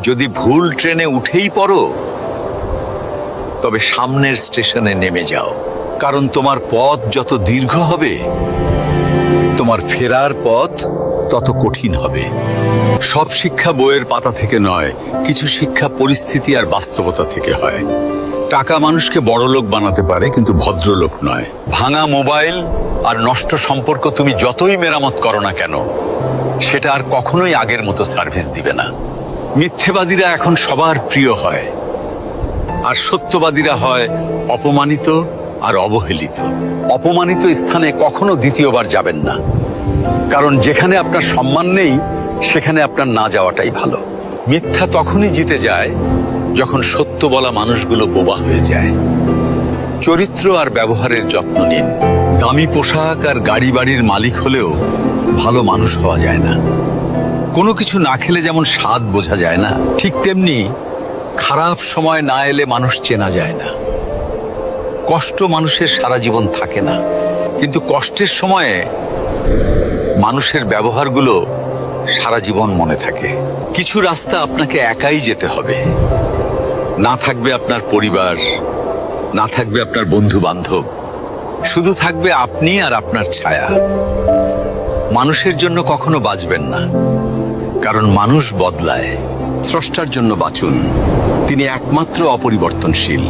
যদি ভুল ট্রেনে উঠেই পড়ো, তবে সামনের স্টেশনে নেমে যাও, কারণ তোমার পথ যত দীর্ঘ হবে, তোমার ফেরার পথ তত কঠিন হবে। সব শিক্ষা বইয়ের পাতা থেকে নয়, কিছু শিক্ষা পরিস্থিতি আর বাস্তবতা থেকে হয়। টাকা মানুষকে বড়লোক বানাতে পারে, কিন্তু ভদ্রলোক নয়। ভাঙা মোবাইল আর নষ্ট সম্পর্ক তুমি যতই মেরামত করো না কেন, সেটা আর কখনোই আগের মতো সার্ভিস দিবে না। মিথ্যেবাদীরা এখন সবার প্রিয় হয়, আর সত্যবাদীরা হয় অপমানিত আর অবহেলিত। অপমানিত স্থানে কখনো দ্বিতীয়বার যাবেন না, কারণ যেখানে আপনার সম্মান নেই, সেখানে আপনার না যাওয়াটাই ভালো। মিথ্যা তখনই জিতে যায় যখন সত্য বলা মানুষগুলো বোবা হয়ে যায়। চরিত্র আর ব্যবহারের যত্ন নিন। দামি পোশাক আর গাড়ি বাড়ির মালিক হলেও ভালো মানুষ হওয়া যায় না। কোনো কিছু না খেলে যেমন স্বাদ বোঝা যায় না, ঠিক তেমনি খারাপ সময় না এলে মানুষ চেনা যায় না। কষ্ট মানুষের সারা জীবন থাকে না, কিন্তু কষ্টের সময়ে মানুষের ব্যবহারগুলো সারা জীবন মনে থাকে। কিছু রাস্তা আপনাকে একাই যেতে হবে। না থাকবে আপনার পরিবার, না থাকবে আপনার বন্ধু বান্ধব, শুধু থাকবে আপনি আর আপনার ছায়া। মানুষের জন্য কখনো বাঁচবেন না, কারণ মানুষ বদলায়। স্রষ্টার জন্য বাঁচুন, তিনি একমাত্র অপরিবর্তনশীল।